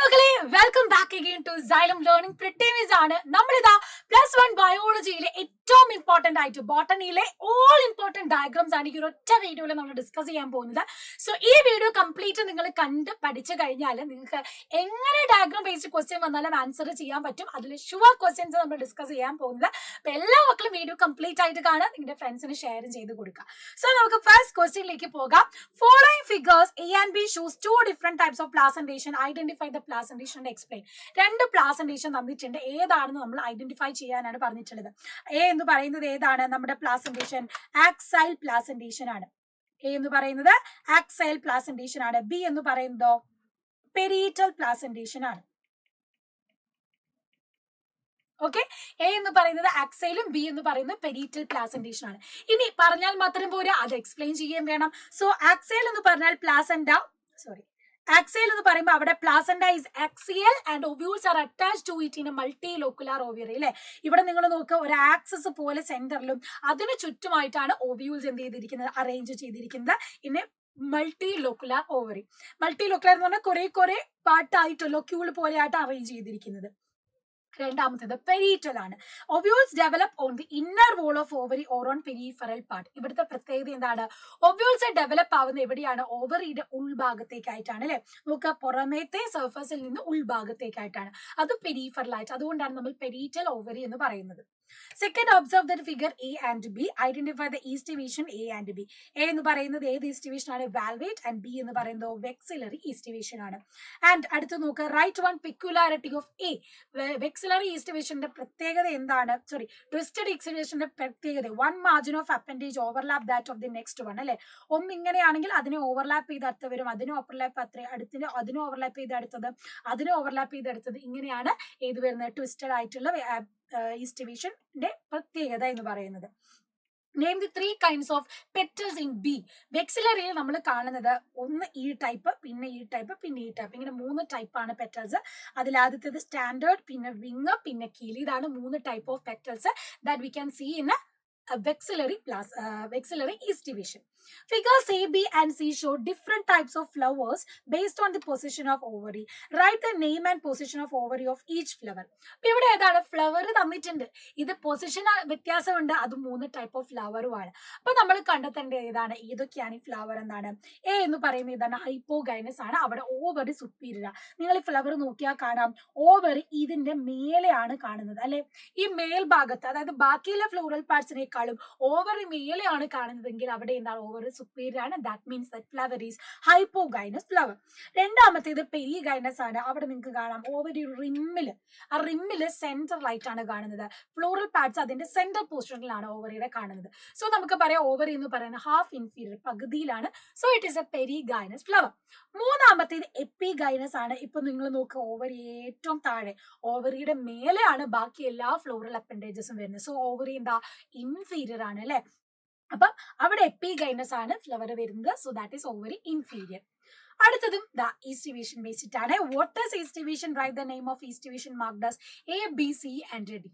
മക്കളെ, welcome back again to xylem learning പ്രിട്ടീമീസ് ആണ്. നമ്മളിതാ +1 ബയോളജിയിലെ ഏറ്റവും ഇമ്പോർട്ടന്റ് ആയിട്ട് ബോട്ടണിയിലെ ഓൾ ഇമ്പോർട്ടന്റ് ഡയഗ്രാംസ് ആണ് ഈ ഒറ്റ വീഡിയോയിൽ നമ്മൾ ഡിസ്കസ് ചെയ്യാൻ പോകുന്നത്. സോ ഈ വീഡിയോ കംപ്ലീറ്റ് നിങ്ങൾ കണ്ട് പഠിച്ചു കഴിഞ്ഞാൽ നിങ്ങൾക്ക് എങ്ങനെ ഡയഗ്രാം ബേസ്ഡ് ക്വസ്റ്റ്യൻ വന്നാലും ആൻസർ ചെയ്യാൻ പറ്റും. അതിൽ ഷുവർ ക്വസ്റ്റ്യൻസ് നമ്മൾ ഡിസ്കസ് ചെയ്യാൻ പോകുന്നത്. അപ്പൊ എല്ലാ മക്കളും വീഡിയോ കംപ്ലീറ്റ് ആയിട്ട് കാണാൻ നിങ്ങളുടെ ഫ്രണ്ട്സിന് ഷെയർ ചെയ്ത് കൊടുക്കുക. സോ നമുക്ക് ഫസ്റ്റ് ക്വസ്റ്റ്യനിലേക്ക് പോകാം. Following figures A and B shows two different types of placentation. Identify the placentation and explain. രണ്ട് പ്ലാസന്റേഷൻ തന്നിട്ടുണ്ട്. ഏതാണെന്ന് നമ്മൾ ഐഡന്റിഫൈ ചെയ്യാനാണ് പറഞ്ഞിട്ടുള്ളത്. എ എന്ന് പറയുന്നത് ഏതാണ്? നമ്മുടെ പ്ലാസന്റേഷൻ ആക്സൈൽ പ്ലാസന്റേഷൻ ആണ്. എ എന്ന് പറയുന്നത് ആക്സൈൽ പ്ലാസന്റേഷൻ ആണ്. ബി എന്ന് പറയുന്നതോ പെരീറ്റൽ പ്ലാസന്റേഷൻ ആണ്. ഓക്കെ, എ എന്ന് പറയുന്നത് ആക്സൈലും ബി എന്ന് പറയുന്നത് പെരീറ്റൽ പ്ലാസന്റേഷൻ ആണ്. ഇനി പറഞ്ഞാൽ മാത്രം പോരാ, അത് എക്സ്പ്ലെയിൻ ചെയ്യുകയും വേണം. സോ ആക്സൈൽ എന്ന് പറഞ്ഞാൽ ആക്സൈൽ എന്ന് പറയുമ്പോൾ അവിടെ placenta is axial and ovules are attached to it in a multilocular ovary. അല്ലെ, ഇവിടെ നിങ്ങൾ നോക്കുക, ഒരു ആക്സസ് പോലെ സെന്ററിലും അതിന് ചുറ്റുമായിട്ടാണ് ഓവ്യൂൾസ് എന്ത് ചെയ്തിരിക്കുന്നത്, അറേഞ്ച് ചെയ്തിരിക്കുന്നത് in a multilocular ovary. Multilocular എന്ന് പറഞ്ഞാൽ കുറെ പാർട്ടായിട്ട് ലൊക്യൂൾ പോലെയായിട്ട് അറേഞ്ച് ചെയ്തിരിക്കുന്നത്. രണ്ടാമത്തേത് പെരീറ്റൽ ആണ്. Ovules develop on the inner wall of ovary or on peripheral part. ഇവിടുത്തെ പ്രത്യേകത എന്താണ്? ഒവ്യൂൾസ് ഡെവലപ്പ് ആവുന്ന എവിടെയാണ്? ഓവറിയുടെ ഉൾഭാഗത്തേക്കായിട്ടാണ്. അല്ലെ, നോക്കുക, പുറമേത്തെ സർഫസിൽ നിന്ന് ഉൾഭാഗത്തേക്കായിട്ടാണ്, അത് പെരിഫറൽ ആയിട്ട്. അതുകൊണ്ടാണ് നമ്മൾ പെരീറ്റൽ ഓവറി എന്ന് പറയുന്നത്. Second, observe the figure A and B. Identify the east division A and B. A എന്ന് പറയുന്നത് ഏത് ഈസ്റ്റ് ഡിവിഷൻ ആണ്? വാൽവേറ്റ്. ആൻഡ് ബി എന്ന് പറയുന്നത് വെക്സിലറി ഈസ്റ്റ് ഡിവിഷൻ ആണ്. ആൻഡ് അടുത്ത് നോക്കുക, write one peculiarity of A. Vexillary ഈസ്റ്റ് ഡിവിഷന്റെ പ്രത്യേകത എന്താണ്? ട്വിസ്റ്റഡ് ഈസ്റ്റ് ഡിവിഷന്റെ പ്രത്യേകത, one margin of appendage overlap that of the next one. അല്ലെ, ഒന്ന് ഇങ്ങനെയാണെങ്കിൽ അതിനെ ഓവർലാപ്പ് ചെയ്ത് അടുത്ത് വരും, അതിനെ ഓവർലാപ്പ് അതിനെ ഓവർലാപ്പ് ചെയ്ത് അടുത്തത്, അതിനെ ഓവർലാപ്പ് ചെയ്ത് അടുത്തത്. ഇങ്ങനെയാണ് ഏത് വരുന്നത്? ട്വിസ്റ്റഡ് ആയിട്ടുള്ള ഈസ്റ്റ് ഡിവിഷന്റെ പ്രത്യേകത എന്ന് പറയുന്നത്. Name the 3 kinds of petals in B. വെക്സിലറിയിൽ നമ്മൾ കാണുന്നത് ഒന്ന് ഈ ടൈപ്പ്, പിന്നെ ഈ ടൈപ്പ്, പിന്നെ ഈ ടൈപ്പ്, ഇങ്ങനെ 3 ടൈപ്പാണ് പെറ്റൽസ്. അതിൽ ആദ്യത്തേത് സ്റ്റാൻഡേർഡ്, പിന്നെ വിങ്, പിന്നെ കീലി. ഇതാണ് 3 type of petals that we can see in vexillary east division. Figures A, B and C show different types of flowers based on the position of ovary. Write the name and position of ovary of each flower. ഇവിടെ ഏതാണ്? Flower തന്നിട്ടുണ്ട്. ഇത് position വ്യത്യാസമുണ്ട്. അത് 3 type of ഫ്ലവറുമാണ്. അപ്പൊ നമ്മൾ കണ്ടെത്തേണ്ടത് ഏതാണ്? ഏതൊക്കെയാണ് ഈ ഫ്ലവർ എന്നാണ്. എ എന്ന് പറയുന്നത് ഏതാണ്? ഹൈപ്പോഗൈനസ് ആണ്. അവിടെ ഓവറി സുപ്പീരിയർ. നിങ്ങൾ ഈ ഫ്ലവർ നോക്കിയാൽ കാണാം, ഓവറി ഇതിന്റെ മേലെയാണ് കാണുന്നത്. അല്ലെ, ഈ മേൽഭാഗത്ത്, അതായത് ബാക്കിയുള്ള ഫ്ലോറൽ പാർട്സിനെ ഓവറി മേലെയാണ് കാണുന്നതെങ്കിൽ അവിടെ എന്താണ്? ഓവറി സുപ്പീരിയർ ആണ്. That means that flower is hypogynous flower. രണ്ടാമത്തേത് പെരിഗൈനസ് ആണ്. അവിടെ നിങ്ങൾക്ക് കാണാം ഓവറി റിമ്മില് സെന്ററിലായിട്ടാണ് കാണുന്നത്. ഫ്ലോറൽ പാർട്സ് അതിന്റെ സെന്റർ പൊസിഷനിലാണ് ഓവറിയുടെ കാണുന്നത്. സോ നമുക്ക് പറയാം ഓവറി എന്ന് പറയുന്നത് ഹാഫ് ഇൻഫീരിയർ, പകുതിയിലാണ്. So it is a perigynous flower. മൂന്നാമത്തേത് എപ്പിഗൈനസ് ആണ്. ഇപ്പൊ നിങ്ങൾ നോക്കുക, ഓവറി ഏറ്റവും താഴെ, ഓവറിയുടെ മേലെയാണ് ബാക്കി എല്ലാ ഫ്ലോറൽ അപ്പൻഡേജസും വരുന്നത്. സോ ഓവറി എന്താ? ഇൻഫീരിയർ ആണ്. അല്ലെ, അപ്പം അവിടെ എപ്പിഗൈനസ് ആണ് ഫ്ലവർ വരുന്നത്. So that is ovary inferior. അടുത്തതും ദ ഈസ്റ്റ് ഡിവിഷൻ ബേസ്ഡ് ആണ്. What is east division? Right the name of east division marked as A, B, C and D.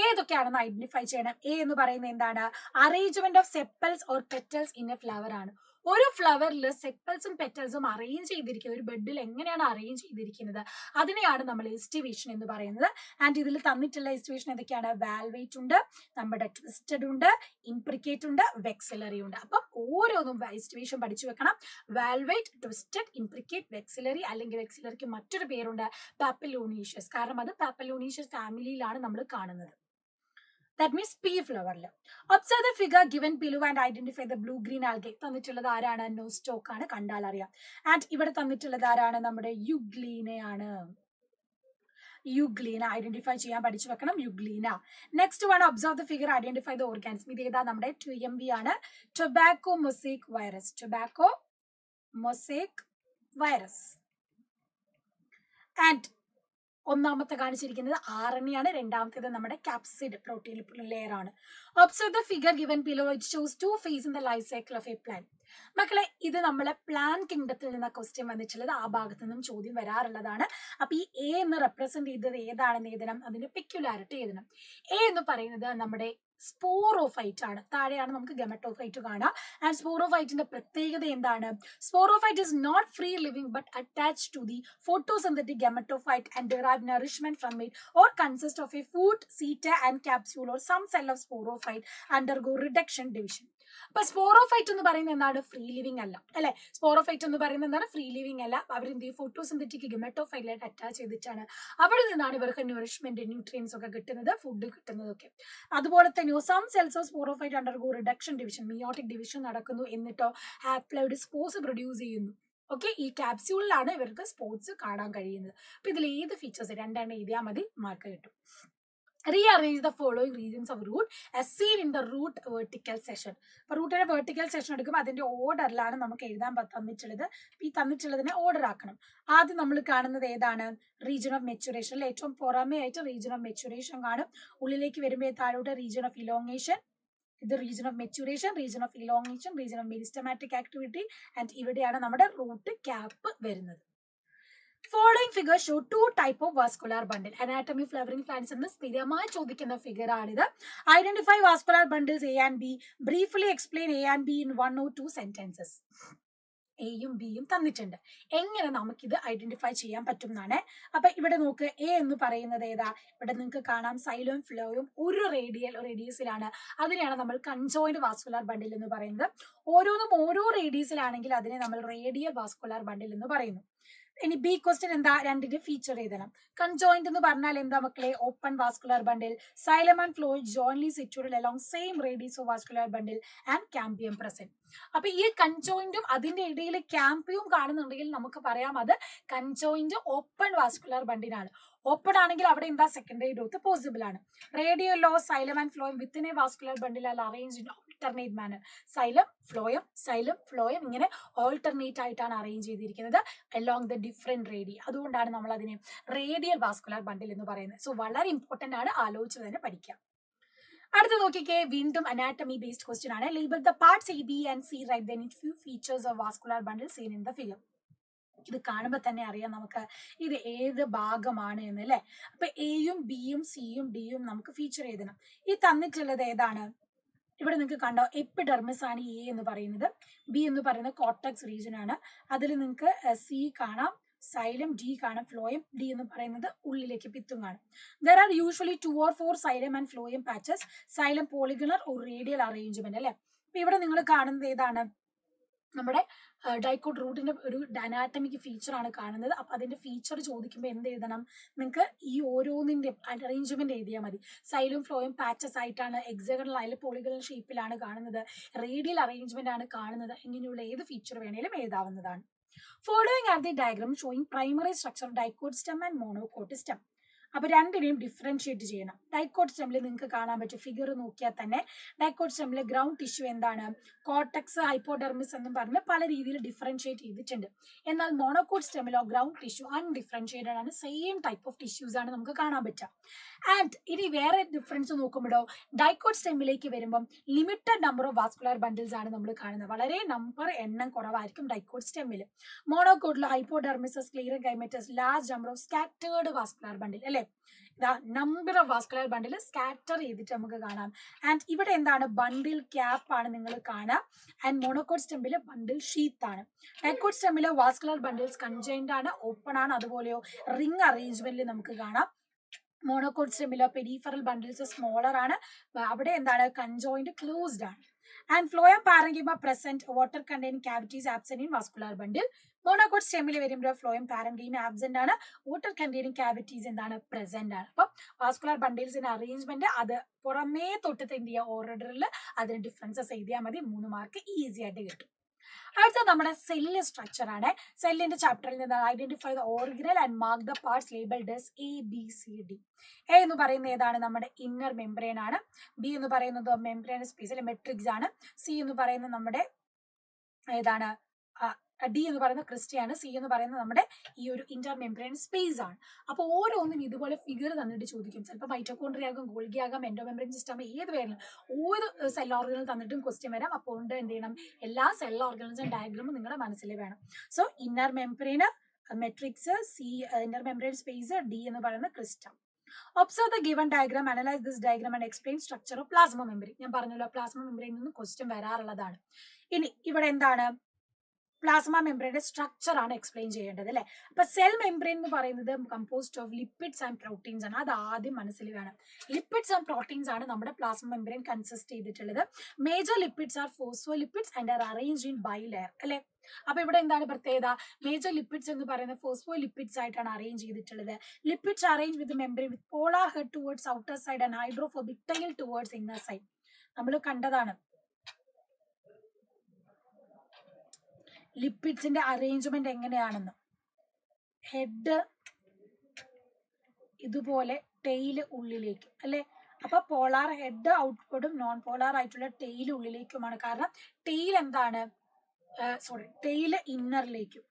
ഏതൊക്കെയാണെന്ന് ഐഡന്റിഫൈ ചെയ്യണം. എ എന്ന് പറയുന്നത് എന്താണ്? Arrangement of sepals or petals in A flower ആണ്. ഒരു ഫ്ലവറിൽ സെപ്പൽസും പെറ്റൽസും arrange ചെയ്തിരിക്കുന്നത്, ഒരു ബെഡിൽ എങ്ങനെയാണ് അറേഞ്ച് ചെയ്തിരിക്കുന്നത്, അതിനെയാണ് നമ്മൾ ഈസ്റ്റ് ഡിവിഷൻ എന്ന് പറയുന്നത്. ആൻഡ് ഇതിൽ തന്നിട്ടുള്ള ഈസ്റ്റ് ഡിവിഷൻ ഏതൊക്കെയാണ്? വാൽവേറ്റ് ഉണ്ട്, നമ്മുടെ ട്വിസ്റ്റഡ് ഉണ്ട്, ഇംപ്രിക്കേറ്റ് ഉണ്ട്, വെക്സിലറി ഉണ്ട്. അപ്പം ഓരോന്നും ഈസ്റ്റ് ഡിവിഷൻ പഠിച്ചു വെക്കണം. വാൽവേറ്റ്, ട്വിസ്റ്റഡ്, ഇംപ്രിക്കേറ്റ്, വെക്സിലറി. അല്ലെങ്കിൽ വെക്സിലറിക്ക് മറ്റൊരു പേരുണ്ട്, പാപ്പലോണീഷ്യസ്. കാരണം അത് പാപ്പലോണീഷ്യസ് ഫാമിലിയിലാണ് നമ്മൾ കാണുന്നത്. That means P flower. Observe the figure given below and identify the blue green algae. തന്നിട്ടുള്ളത് ആരാണ്? നോസ്റ്റോക്ക് ആണ്. കണ്ടാൽ അറിയാം. ആൻഡ് ഇവിടെ തന്നിട്ടുള്ളത് ആരാണ്? നമ്മുടെ യുഗ്ലീനയാണ്. യുഗ്ലീന ഐഡന്റിഫൈ ചെയ്യാൻ പഠിച്ചു വെക്കണം. Euglena. Next one, observe the figure, identify the organism. ഇത് ഏതാ? നമ്മുടെ TMV ആണ്, tobacco mosaic virus. Tobacco mosaic virus. And ഒന്നാമത്തെ കാണിച്ചിരിക്കുന്നത് RNA ആണ്. രണ്ടാമത്തേത് നമ്മുടെ ക്യാപ്സിഡ് പ്രോട്ടീൻ ലെയർ ആണ്. Observe the figure given below. It shows 2 phases in the life cycle of A plant. മക്കളെ, ഇത് നമ്മളെ പ്ലാൻ കിങ്ഡത്തിൽ നിന്ന് ക്വസ്റ്റ്യൻ വന്നിട്ടുള്ളത്. ആ ഭാഗത്ത് നിന്നും ചോദ്യം വരാറുള്ളതാണ്. അപ്പൊ ഈ എ എന്ന് റെപ്രസെന്റ് ചെയ്തത് ഏതാണെന്ന് എഴുതണം, അതിന്റെ പെക്യുലാരിറ്റി എഴുതണം. എ എന്ന് പറയുന്നത് നമ്മുടെ സ്പോറോഫൈറ്റ് ആണ്. താഴെയാണ് നമുക്ക് ഗെമറ്റോഫൈറ്റ് കാണാം. ആൻഡ് സ്പോറോഫൈറ്റിന്റെ പ്രത്യേകത എന്താണ്? Sporophyte is not free living but attached to the photosynthetic gametophyte and derive nourishment from it or consist of a food, seta and capsule or some cell of sporophyte undergo reduction division. അപ്പൊ sporophyte എന്ന് പറയുന്നത് എന്താണ്? Free living അല്ല അല്ലെ. Sporophyte എന്ന് പറയുന്നത് എന്താണ്? Free living അല്ല. അവരെന്ത് ചെയ്യും? ഫോട്ടോസിന്തറ്റിക് ഗെമറ്റോഫൈറ്റിലായിട്ട് അറ്റാച്ച് ചെയ്തിട്ടാണ്. അവിടെ നിന്നാണ് ഇവർക്ക് ന്യൂറിഷ്മെന്റ്, ന്യൂട്രിയൻസ് ഒക്കെ കിട്ടുന്നത്, ഫുഡ് കിട്ടുന്നതൊക്കെ. അതുപോലെ തന്നെ some cells of sporophyte undergo reduction division, meiotic division നടക്കുന്നു. എന്നിട്ടോ ഹാപ്ലോയിഡ് സ്പോർസ് പ്രൊഡ്യൂസ് ചെയ്യുന്നു. ഓക്കെ, ഈ ക്യാപ്സ്യൂളിലാണ് ഇവർക്ക് സ്പോർട്സ് കാണാൻ കഴിയുന്നത്. അപ്പൊ ഇതിൽ ഏത് ഫീച്ചേഴ്സ് രണ്ടെണ്ണം എഴുതിയാൽ മതി, മാർക്ക് കിട്ടും. Rearrange the following regions of root as seen in the root vertical section. അപ്പൊ റൂട്ടിന്റെ വെർട്ടിക്കൽ സെഷൻ എടുക്കുമ്പോൾ അതിന്റെ ഓർഡറിലാണ് നമുക്ക് എഴുതാൻ തന്നിട്ടുള്ളത്. ഈ തന്നിട്ടുള്ളതിനെ ഓർഡർ ആക്കണം. ആദ്യം നമ്മൾ കാണുന്നത് ഏതാണ്? Region of maturation. ഏറ്റവും പുറമേ ആയിട്ട് റീജിയൻ ഓഫ് മെച്ചുറേഷൻ കാണും. ഉള്ളിലേക്ക് വരുമ്പോൾ താഴോട്ട് റീജിയൻ ഓഫ് ഇലോങ്ങേഷൻ. ഇത് region of maturation, region of elongation, region of meristematic activity. And ഇവിടെയാണ് നമ്മുടെ റൂട്ട് ക്യാപ്പ് വരുന്നത്. Following figures show two type of vascular bundle. Anatomy flowering plants എന്ന് സ്ഥിരമായി ചോദിക്കുന്ന ഫിഗർ ആണിത്. Identify vascular bundles A and B. Briefly explain A and B in 1 or 2 sentences. എയും ബിയും തന്നിട്ടുണ്ട്. എങ്ങനെ നമുക്കിത് ഐഡന്റിഫൈ ചെയ്യാൻ പറ്റും എന്നാണ്. അപ്പൊ ഇവിടെ നോക്ക്, എ എന്ന് പറയുന്നത് ഏതാ? ഇവിടെ നിങ്ങൾക്ക് കാണാം സൈലും ഫ്ലോയും ഒരു റേഡിയസിലാണ്. അതിനെയാണ് നമ്മൾ കൺജോയിന്റ് വാസ്കുലാർ ബണ്ടിൽ എന്ന് പറയുന്നത്. ഓരോന്നും ഓരോ റേഡിയസിലാണെങ്കിൽ അതിനെ നമ്മൾ റേഡിയൽ വാസ്കുലാർ ബണ്ടിൽ എന്ന് പറയുന്നു. ഇനി ബി ക്വസ്റ്റ്യൻ എന്താ? രണ്ടിന്റെ ഫീച്ചർ എഴുതണം. കൺജോയിന്റ് എന്ന് പറഞ്ഞാൽ എന്താ മക്കളെ? Open vascular bundle, xylem and flow jointly situated along same radius of vascular bundle and cambium present. അപ്പൊ ഈ കൺജോയിന്റും അതിന്റെ ഇടയിൽ ക്യാമ്പിയും കാണുന്നുണ്ടെങ്കിൽ നമുക്ക് പറയാം അത് കൺജോയിന്റ് ഓപ്പൺ വാസ്കുലർ ബണ്ടിലാണ്. ഓപ്പൺ ആണെങ്കിൽ അവിടെ എന്താ? സെക്കൻഡറി ഗ്രോത്ത് പോസിബിൾ ആണ്. റേഡിയലോ xylem and phloem within a vascular bundle are arrange in alternate manner. Xylem phloem ഇങ്ങനെ ഓൾട്ടർനേറ്റ് ആയിട്ടാണ് അറേഞ്ച് ചെയ്തിരിക്കുന്നത് അലോങ് ദ ഡിഫറെന്റ് റേഡിയ. അതുകൊണ്ടാണ് നമ്മൾ അതിനെ റേഡിയൽ വാസ്കുലർ ബണ്ടിൽ എന്ന് പറയുന്നത്. സോ വളരെ ഇമ്പോർട്ടന്റ് ആണ്, ആലോചിച്ച് തന്നെ പഠിക്കാം. അടുത്ത നോക്കിക്കേ, വീണ്ടും അനാറ്റമി ബേസ്ഡ് ക്വസ്റ്റ്യൻ ആണ്. Label the parts A, B and C, right then few features of vascular bundle seen in the figure. ഇത് കാണുമ്പോൾ തന്നെ അറിയാം നമുക്ക് ഇത് ഏത് ഭാഗമാണ് എന്ന് അല്ലേ. അപ്പൊ എയും ബിയും സിയും ഡിയും നമുക്ക് ഫീച്ചർ എഴുതണം. ഈ തന്നിട്ടുള്ളത് ഏതാണ്? ഇവിടെ നിങ്ങൾക്ക് കണ്ടോ, എപ്പിഡെർമിസ് ആണ് എ എന്ന് പറയുന്നത്. ബി എന്ന് പറയുന്നത് കോർട്ടക്സ് റീജിയൻ ആണ്. അതിൽ നിങ്ങൾക്ക് സി കാണാം, സൈലം, ഡി കാണാം, ഫ്ലോയം. ഡി എന്ന് പറയുന്നത് ഉള്ളിലേക്ക് പിത്തും കാണും. There are usually 2 or 4 xylem and phloem patches. Xylem polygonal ഒരു റേഡിയൽ അറേഞ്ച്മെന്റ് അല്ലെ. അപ്പൊ ഇവിടെ നിങ്ങൾ കാണുന്നത് ഏതാണ്? നമ്മുടെ ഡൈക്കോട്ട് റൂട്ടിന്റെ ഒരു അനാറ്റമിക് ഫീച്ചർ ആണ് കാണുന്നത്. അപ്പൊ അതിന്റെ ഫീച്ചർ ചോദിക്കുമ്പോൾ എന്ത് എഴുതണം? നിങ്ങൾക്ക് ഈ ഓരോന്നിന്റെ അറേഞ്ച്മെന്റ് എഴുതിയാൽ മതി. സൈലും ഫ്ലോയും പാച്ചസ് ആയിട്ടാണ്, എക്സഗണൽ ആയാലും പോളിഗണൽ ഷേപ്പിലാണ് കാണുന്നത്, റേഡിയൽ അറേഞ്ച്മെന്റ് ആണ് കാണുന്നത്. ഇങ്ങനെയുള്ള ഏത് ഫീച്ചർ വേണേലും എഴുതാവുന്നതാണ്. Following are the diagram showing primary structure of dicot stem and monocot stem. അപ്പൊ രണ്ടിനെയും ഡിഫറൻഷിയേറ്റ് ചെയ്യണം. ഡൈക്കോട്ട് സ്റ്റെമിൽ നിങ്ങൾക്ക് കാണാൻ പറ്റും, ഫിഗർ നോക്കിയാൽ തന്നെ ഡൈക്കോട്ട് സ്റ്റെമിലെ ഗ്രൗണ്ട് ടിഷ്യൂ എന്താണ്? കോർട്ടക്സ്, ഹൈപ്പോഡെർമിസ് എന്നും പറഞ്ഞ് പല രീതിയിൽ ഡിഫറൻഷിയേറ്റ് ചെയ്തിട്ടുണ്ട്. എന്നാൽ മോണോകോട്ട് സ്റ്റെമിലോ ഗ്രൗണ്ട് ടിഷ്യൂ അൺഡിഫറൻഷിയേറ്റഡ് ആണ്. സെയിം ടൈപ്പ് ഓഫ് ടിഷ്യൂസ് ആണ് നമുക്ക് കാണാൻ പറ്റുക. ആൻഡ് ഇനി വേറെ ഡിഫറൻസ് നോക്കുമ്പോഴോ ഡൈക്കോട്ട് സ്റ്റെമിലേക്ക് വരുമ്പം limited number of vascular bundles ആണ് നമ്മൾ കാണുന്നത്. വളരെ എണ്ണം കുറവായിരിക്കും ഡൈക്കോട്ട് സ്റ്റെമിൽ. മോണോകോട്ടിലോ hypodermis, sclerenchymatous large number of scattered vascular bundle അല്ലെ. Number of vascular bundle scatter ചെയ്തിട്ട് നമുക്ക് കാണാം. ആൻഡ് ഇവിടെ എന്താണ്? ബണ്ടിൽ ക്യാപ്പ് ആണ് നിങ്ങൾ കാണാം. ആൻഡ് മോണോകോട്ട് സ്റ്റെമ്മില് ബണ്ടിൽ ഷീത്ത് ആണ്. ഡൈക്കോട്ട് സ്റ്റെമ്മില് വാസ്കുലർ ബണ്ടിൽസ് കൺജോയിന്റ് ആണ്, ഓപ്പൺ ആണ്. അതുപോലെയോ റിംഗ് അറേഞ്ച്മെന്റിൽ നമുക്ക് കാണാം. മോണോകോട്ട് സ്റ്റെമ്മിലോ പെരിഫറൽ ബണ്ടിൽസ് സ്മോളർ ആണ്. അവിടെ എന്താണ്? കൺജോയിന്റ് ക്ലോസ്ഡ് ആണ്. And phloem parenchyma present, water containing cavities absent in vascular bundle. Monocot സ്റ്റെമിൽ വരുമ്പോൾ ഫ്ലോയം പാരൻകിമ ആബ്സെന്റ് ആണ്, വാട്ടർ കണ്ടെയ്നിങ് കാവിറ്റീസ് എന്താണ്? പ്രസന്റ് ആണ്. അപ്പൊ വാസ്കുലർ ബണ്ടിൽസിന്റെ അറേഞ്ച്മെന്റ് അത് പുറമേ തൊട്ട് എന്ത് ചെയ്യുക? ഓർഡറിൽ അതിന് ഡിഫറൻസസ് എഴുതിയാൽ മതി. 3 മാർക്ക് ഈസി ആയിട്ട് കിട്ടും. അടുത്ത നമ്മുടെ സെല്ല് സ്ട്രക്ചർ ആണ്. സെല്ലിന്റെ ചാപ്റ്ററിൽ നിന്ന് identify the organelle and mark the parts labelled as A, B, C, D. A എന്ന് പറയുന്നത് ഏതാണ്? നമ്മുടെ ഇന്നർ മെംബ്രെയിൻ ആണ്. ബി എന്ന് പറയുന്നത് മെംബ്രെയിൻ സ്പേസിലെ മെട്രിക്സ് ആണ്. സി എന്ന് പറയുന്നത് നമ്മുടെ ഏതാണ്? ഡി എന്ന് പറയുന്നത് ക്രിസ്റ്റിയാണ്. സി എന്ന് പറയുന്നത് നമ്മുടെ ഈ ഒരു ഇന്റർ മെംബ്രെയിൻ സ്പേസ് ആണ്. അപ്പൊ ഓരോന്നും ഇതുപോലെ ഫിഗർ തന്നിട്ട് ചോദിക്കും. ചിലപ്പോൾ മൈറ്റോകോൺട്രിയ ആകും, ഗോൾഗി ആകാം, എൻഡോമെംബ്രെയിൻ സിസ്റ്റം, ഏത് പേരിലും ഓരോ സെൽ ഓർഗനൽ തന്നിട്ടും ക്വസ്റ്റ്യൻ വരാം. അപ്പോൾ എന്ത് ചെയ്യണം? എല്ലാ സെൽ ഓർഗനൽസും ഡയഗ്രാമും നിങ്ങളുടെ മനസ്സിൽ വേണം. So inner membrane, matrix, C inter membrane space, D എന്ന് പറയുന്നത് cristae. Observe the given diagram, analyse this diagram and explain structure of plasma membrane. ഞാൻ പറഞ്ഞല്ലോ പ്ലാസ്മ മെമ്പറിൽ നിന്ന് ക്വസ്റ്റ്യൻ വരാറുള്ളതാണ്. ഇനി ഇവിടെ എന്താണ് പ്ലാസ്മ മെമ്പറിന്റെ സ്ട്രക്ചർ ആണ് എക്സ്പ്ലെയിൻ ചെയ്യേണ്ടത് അല്ലെ. അപ്പൊ സെൽ മെമ്പറിൻ എന്ന് പറയുന്നത് composed of lipids and proteins ആണ്. അത് ആദ്യം മനസ്സിൽ വേണം. ലിപ്പിഡ്സ് ആൻഡ് പ്രോട്ടീൻസ് ആണ് നമ്മുടെ പ്ലാസ്മ മെമ്പറിൻ കൺസിസ്റ്റ് ചെയ്തിട്ടുള്ളത്. Major lipids are phospholipids and are arranged in bilayer അല്ലെ. അപ്പൊ ഇവിടെ എന്താണ് പ്രത്യേകത? മേജർ ലിപ്പിഡ്സ് എന്ന് പറയുന്നത് ഫോസ്ഫോലിപ്പിഡ്സ് ആയിട്ടാണ് അറേഞ്ച് ചെയ്തിട്ടുള്ളത്. Lipids arrange with membrane with polar head towards outer side and hydrophobic tail towards inner side. നമ്മൾ കണ്ടതാണ് ലിപ്പിഡ്സിന്റെ അറേഞ്ച്മെന്റ് എങ്ങനെയാണെന്ന്. ഹെഡ് ഇതുപോലെ, ടെയില് ഉള്ളിലേക്ക് അല്ലെ. അപ്പൊ പോളാർ ഹെഡ് ഔട്ട്വേർഡും നോൺ പോളാർ ആയിട്ടുള്ള ടെയില് ഉള്ളിലേക്കുമാണ്. കാരണം ടെയിൽ എന്താണ്, ടെയില് ഇന്നറിലേക്കും,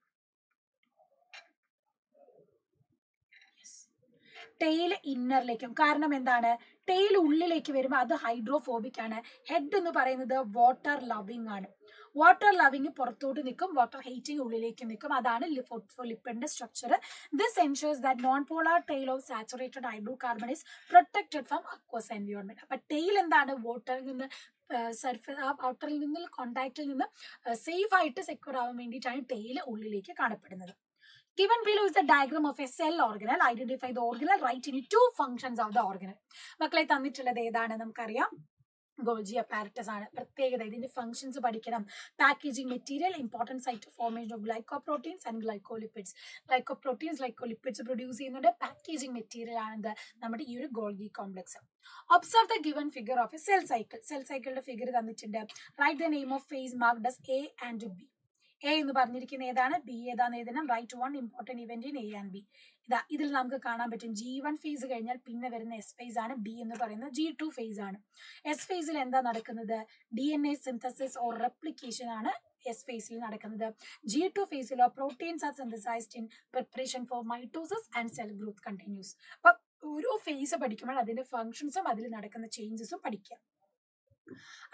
ടെയിൽ ഇന്നറിലേക്കും. കാരണം എന്താണ്, ടെയിൽ ഉള്ളിലേക്ക് വരുമ്പോൾ അത് ഹൈഡ്രോഫോബിക് ആണ്. ഹെഡ് എന്ന് പറയുന്നത് വാട്ടർ ലവിങ് ആണ്. വാട്ടർ ലവിങ് പുറത്തോട്ട് നിൽക്കും, വാട്ടർ ഹേറ്റിംഗ് ഉള്ളിലേക്ക് നിൽക്കും. അതാണ് ലിപ്പിഡിന്റെ structure. This ensures that non polar tail of saturated hydrocarbon is protected from aqueous environment. അപ്പൊ ടെയിൽ എന്താണ്, വാട്ടറിൽ നിന്ന് ഔട്ടറിൽ നിന്ന് കോണ്ടാക്റ്റിൽ നിന്ന് സേഫ് ആയിട്ട് സെക്യൂർ ആവാൻ വേണ്ടിയിട്ടാണ് ടെയിൽ ഉള്ളിലേക്ക് കാണപ്പെടുന്നത്. Given below is the diagram of a cell organelle. Identify the organelle. Write any two functions of the organelle. മക്കളെ തന്നിട്ടുള്ളത് ഏതാണ് നമുക്കറിയാം, ഗോൾജി അപ്പാരറ്റസ് ആണ്. പ്രത്യേകത ഇതിന്റെ ഫംഗ്ഷൻസ് പഠിക്കണം. Packaging material, important site formation of glycoproteins and glycolipids. Glycoproteins glycolipids produce ചെയ്യുന്നുണ്ട്. Packaging material ആണെന്ത് നമ്മുടെ ഈ ഒരു Golgi complex. Observe the given figure of a cell cycle. Cell സൈക്കിളിന്റെ ഫിഗർ തന്നിട്ടുണ്ട്. Right the name of phase marked as A and B. A എന്ന് പറഞ്ഞിരിക്കുന്ന ഏതാണ്, ബി ഏതാന്ന് എഴുതണം. Write one important event in A and B. ഇതാ ഇതിൽ നമുക്ക് കാണാൻ പറ്റും G1 ഫേസ് കഴിഞ്ഞാൽ പിന്നെ വരുന്ന എസ് ഫേസ് ആണ്. ബി എന്ന് പറയുന്നത് G2 ഫേസ് ആണ്. എസ് ഫേസിൽ എന്താ നടക്കുന്നത്, DNA സിന്തസിസ് ഓർ റെപ്ലിക്കേഷൻ ആണ് എസ് ഫേസിൽ നടക്കുന്നത്. G2 ഫേസിലോ proteins are synthesized in preparation for mitosis and cell growth continues. അപ്പൊ ഓരോ ഫേസ് പഠിക്കുമ്പോൾ അതിന്റെ ഫംഗ്ഷൻസും അതിൽ നടക്കുന്ന ചേഞ്ചസും പഠിക്കാം.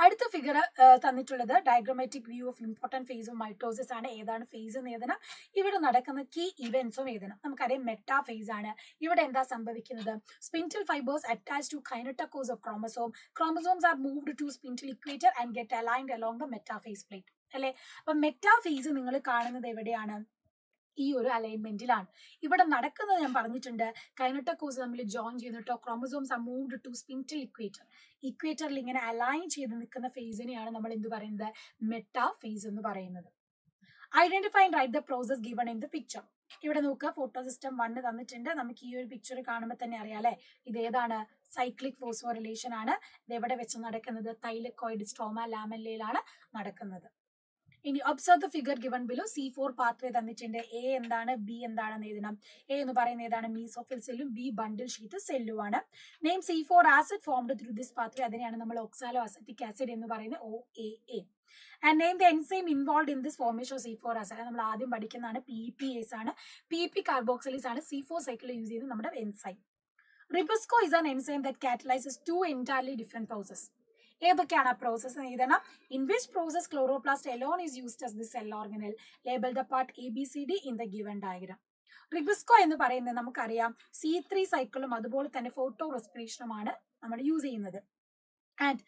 അടുത്ത ഫിഗർ തന്നിട്ടുള്ളത് diagrammatic view of important phase of mitosis ആണ്. ഏതാണ് ഫേസ് എന്ന് എഴുതണം. ഇവിടെ നടക്കുന്ന കീ ഇവന്റ്സും എഴുതണം. നമുക്കറിയാം മെറ്റാ ഫേസ് ആണ്. ഇവിടെ എന്താ സംഭവിക്കുന്നത്, spindle fibres attach to kinetochores of chromosome. Chromosomes are moved to spindle equator and get aligned along the metaphase plate അല്ലെ. അപ്പൊ മെറ്റാ ഫേസ് നിങ്ങൾ കാണുന്നത് എവിടെയാണ്, ഈ ഒരു അലൈൻമെന്റിലാണ്. ഇവിടെ നടക്കുന്നത് ഞാൻ പറഞ്ഞിട്ടുണ്ട്, കൈനറ്റോകോസ് തമ്മിൽ ജോയിൻ ചെയ്യുന്നിട്ടോ chromosomes are moved to spindle equator. ഇക്വേറ്ററിൽ ഇങ്ങനെ അലൈൻ ചെയ്ത് നിൽക്കുന്ന ഫേസിനെയാണ് നമ്മൾ എന്ത് പറയുന്നത്, മെറ്റാ ഫേസ് എന്ന് പറയുന്നത്. Identify and write the process given in the picture. ഇവിടെ നോക്കുക, ഫോട്ടോ സിസ്റ്റം 1 തന്നിട്ടുണ്ട്. നമുക്ക് ഈ ഒരു പിക്ചർ കാണുമ്പോൾ തന്നെ അറിയാം അല്ലെ, ഇത് ഏതാണ്, സൈക്ലിക് ഫോസ്ഫോറിലേഷൻ ആണ്. ഇത് എവിടെ വെച്ച് നടക്കുന്നത്, തൈലക്കോയിഡ് സ്ട്രോമ ലാമെല്ലയിലാണ് നടക്കുന്നത്. ഇനി observe the figure given below. C4 pathway തന്നിട്ടുണ്ട്. എ എന്താണ്, ബി എന്താണെന്ന് എഴുതണം. എ എന്ന് പറയുന്നത് ഏതാണ്, മീസോഫിൽ സെല്ലും, ബി ബണ്ടിൽ ഷീറ്റ് സെല്ലുമാണ്. Name C4 acid formed through this pathway. അതിനെയാണ് നമ്മൾ ഓക്സാലോ അസറ്റിക് ആസിഡ് എന്ന് പറയുന്നത്, OAA. And name the enzyme involve in this formation of C4 acid. നമ്മൾ ആദ്യം പഠിക്കുന്നതാണ് PPase ആണ്. PP കാർബോക്സിലേസ് ആണ് C4 സൈക്കിൾ യൂസ് ചെയ്യുന്നത് നമ്മുടെ enzyme. RuBisCO is an enzyme that catalyses 2 entirely different process. ഏതൊക്കെയാണ് ആ പ്രോസസ് എന്ന് എഴുതണം. In which process chloroplast alone is used as the cell organelle. Label the part ABCD in the given diagram. RuBisCO എന്ന് പറയുന്നത് നമുക്കറിയാം C3 സൈക്കിളും അതുപോലെ തന്നെ ഫോട്ടോ റെസ്പിറേഷനുമാണ് നമ്മൾ യൂസ് ചെയ്യുന്നത്. ആൻഡ്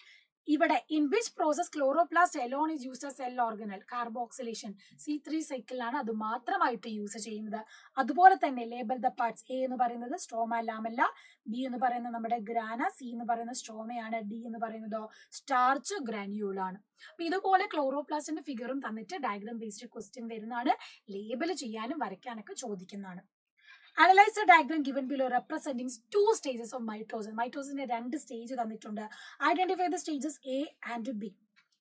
ഇവിടെ in which process chloroplast alone is used as cell organelle. Carboxylation C3 സൈക്കിളിലാണ് അത് മാത്രമായിട്ട് യൂസ് ചെയ്യുന്നത്. അതുപോലെ തന്നെ ലേബൽ ദ പാർട്സ്. എ എന്ന് പറയുന്നത് സ്ട്രോമ ലാമെല്ല, ബി എന്ന് പറയുന്നത് നമ്മുടെ ഗ്രാന, സി എന്ന് പറയുന്നത് സ്ട്രോമയാണ്, ഡി എന്ന് പറയുന്നതോ സ്റ്റാർച്ച് ഗ്രാന്യൂൾ ആണ്. അപ്പൊ ഇതുപോലെ ക്ലോറോപ്ലാസ്റ്റിന്റെ ഫിഗറും തന്നിട്ട് ഡയഗ്രാം ബേസ്ഡ് ക്വസ്റ്റ്യൻ വരുന്നതാണ്. ലേബൽ ചെയ്യാനും വരയ്ക്കാനൊക്കെ ചോദിക്കുന്നതാണ്. Analyze the diagram given below representing 2 stages of mitosis. മൈറ്റോസിന്റെ 2 stage തന്നിട്ടുണ്ട്. Identify the stages A and B.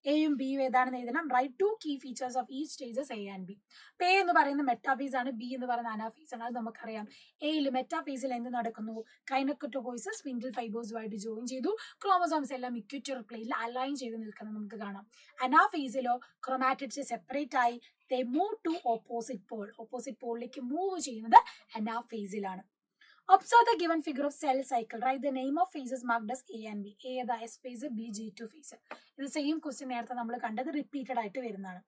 എയും ബിയും ഏതാണെന്ന് എഴുതണം. Write 2 key features of each stages A and B. A എന്ന് പറയുന്നത് മെറ്റാഫേസ് ആണ്, ബി എന്ന് പറയുന്നത് അനാഫേസ് ആണ്. അത് നമുക്കറിയാം. എയിൽ മെറ്റാഫേസിൽ എന്ത് നടക്കുന്നു, കൈനക്കറ്റോകോയ്സ് സ്പിൻഡിൽ ഫൈബേഴ്സുമായിട്ട് ജോയിൻ ചെയ്തു. ക്രോമസോംസ് എല്ലാം ഇക്വേറ്റർ പ്ലേനിൽ അലൈൻ ചെയ്ത് നിൽക്കുന്നത് നമുക്ക് കാണാം. അനാഫേസിലോ ക്രോമാറ്റിഡ്സ് സെപ്പറേറ്റ് ആയി they move to opposite pole. Opposite പോളിലേക്ക് മൂവ് ചെയ്യുന്നത് അനാഫേസിലാണ്. Observe the given figure of cell cycle. Write the name of phases marked as A and B. A ഏതാ, S phase, B G2 phase. ഇത് same question നേരത്തെ നമ്മൾ കണ്ടത് repeated ആയിട്ട് വരുന്നതാണ്.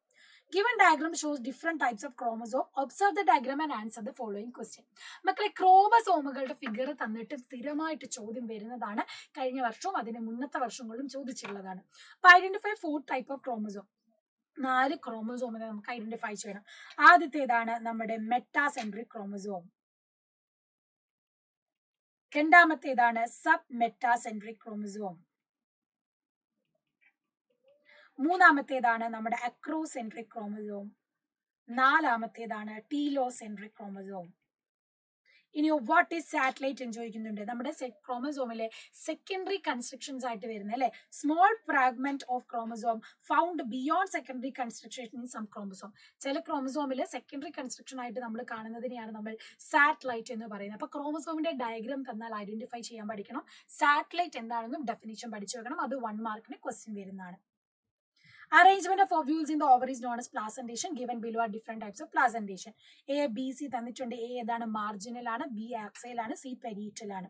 Given diagram shows different types of chromosome. Observe the diagram and answer the following question. മക്കളെ ക്രോമസോമുകളുടെ figure തന്നിട്ട് സ്ഥിരമായിട്ട് ചോദ്യം വരുന്നതാണ്. കഴിഞ്ഞ വർഷവും അതിന് മുന്നത്തെ വർഷങ്ങളിലും ചോദിച്ചിട്ടുള്ളതാണ്. അപ്പൊ ഐഡന്റിഫൈ 4 ടൈപ്പ് ഓഫ് ക്രോമസോം. 4 ക്രോമസോമിനെ നമുക്ക് ഐഡന്റിഫൈ ചെയ്യണം. ആദ്യത്തേതാണ് നമ്മുടെ മെറ്റാസെൻട്രിക് ക്രോമസോം. രണ്ടാമത്തേതാണ് സബ് മെറ്റാസെൻട്രിക് ക്രോമസോം. മൂന്നാമത്തേതാണ് നമ്മുടെ അക്രോസെൻട്രിക് ക്രോമസോം. നാലാമത്തേതാണ് ടീലോസെൻട്രിക് ക്രോമസോം. ഇനി വാട്ട് ഈസ് സാറ്റലൈറ്റ് എന്ന് ചോദിക്കുന്നുണ്ട്. നമ്മുടെ ക്രോമസോമിലെ സെക്കൻഡറി കൺസ്ട്രക്ഷൻസ് ആയിട്ട് വരുന്ന അല്ലെ small fragment of chromosome found beyond secondary construction in some chromosome. ചില ക്രോമസോമിലെ സെക്കൻഡറി കൺസ്ട്രക്ഷൻ ആയിട്ട് നമ്മൾ കാണുന്നതിനെയാണ് നമ്മൾ സാറ്റലൈറ്റ് എന്ന് പറയുന്നത്. അപ്പൊ ക്രോമസോമിന്റെ ഡയഗ്രാം തന്നാൽ ഐഡന്റിഫൈ ചെയ്യാൻ പഠിക്കണം. സാറ്റലൈറ്റ് എന്താണെന്നും ഡെഫിനിഷൻ പഠിച്ചു വെക്കണം. അത് 1 മാർക്കിന് ക്വസ്റ്റ്യൻ വരുന്നതാണ്. Arrangement of ovules in the ovary is known as placentation. Given below are different types of placentation. A, B, C തന്നിട്ടുണ്ട്. A ഏതാണ്? മാർജിനൽ ആണ്. B ആക്സൈൽ ആണ്. C പെരീറ്റൽ ആണ്.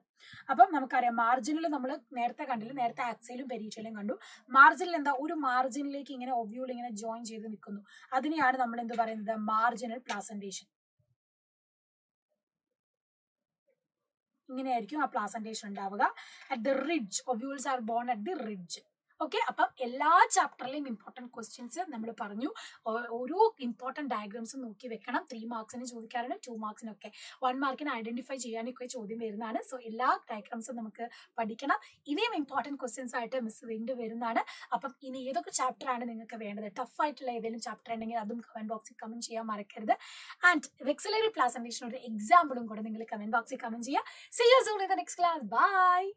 അപ്പം നമുക്കറിയാം മാർജിനൽ നമ്മൾ നേരത്തെ കണ്ടില്ല. നേരത്തെ ആക്സൈലും പെരീറ്റലും കണ്ടു. മാർജിനൽ എന്താ? ഒരു മാർജിനിലേക്ക് ഇങ്ങനെ ഒവ്യൂൾ ഇങ്ങനെ ജോയിൻ ചെയ്ത് നിൽക്കുന്നു. അതിനെയാണ് നമ്മൾ എന്ത് പറയുന്നത്? Marginal placentation. ഇങ്ങനെയായിരിക്കും ആ പ്ലാസന്റേഷൻ ഉണ്ടാവുക. At the ridge ovules R bone at the ridge. Okay, അപ്പം എല്ലാ ചാപ്റ്ററിലെയും ഇമ്പോർട്ടൻറ്റ് ക്വസ്റ്റ്യൻസ് നമ്മൾ പറഞ്ഞു. ഓരോ ഇമ്പോർട്ടൻറ്റ് ഡയഗ്രാംസും നോക്കി വെക്കണം. 3 മാർക്സിന് ചോദിക്കാറുണ്ട്, 2 മാർക്സിനൊക്കെ. 1 മാർക്കിന് ഐഡന്റിഫൈ ചെയ്യാനൊക്കെ ചോദ്യം വരുന്നതാണ്. സോ എല്ലാ ഡയഗ്രാംസും നമുക്ക് പഠിക്കണം. ഇനിയും ഇമ്പോർട്ടൻറ്റ് ക്വസ്റ്റ്യൻസ് ആയിട്ട് മിസ് വീണ്ടും വരുന്നതാണ്. അപ്പം ഇനി ഏതൊക്കെ ചാപ്റ്റർ ആണ് നിങ്ങൾക്ക് വേണ്ടത്? ടഫ് ആയിട്ടുള്ള ഏതെങ്കിലും ചാപ്റ്റർ ഉണ്ടെങ്കിൽ അതും കമന്റ് ബോക്സിൽ കമന്റ് ചെയ്യാൻ മറക്കരുത്. ആൻഡ് വെക്സിലറി പ്ലാസന്റേഷൻ ഒരു എക്സാമ്പിളും കൂടെ നിങ്ങൾ കമന്റ് ബോക്സിൽ കമന്റ് ചെയ്യുക. See you soon in the next class. Bye.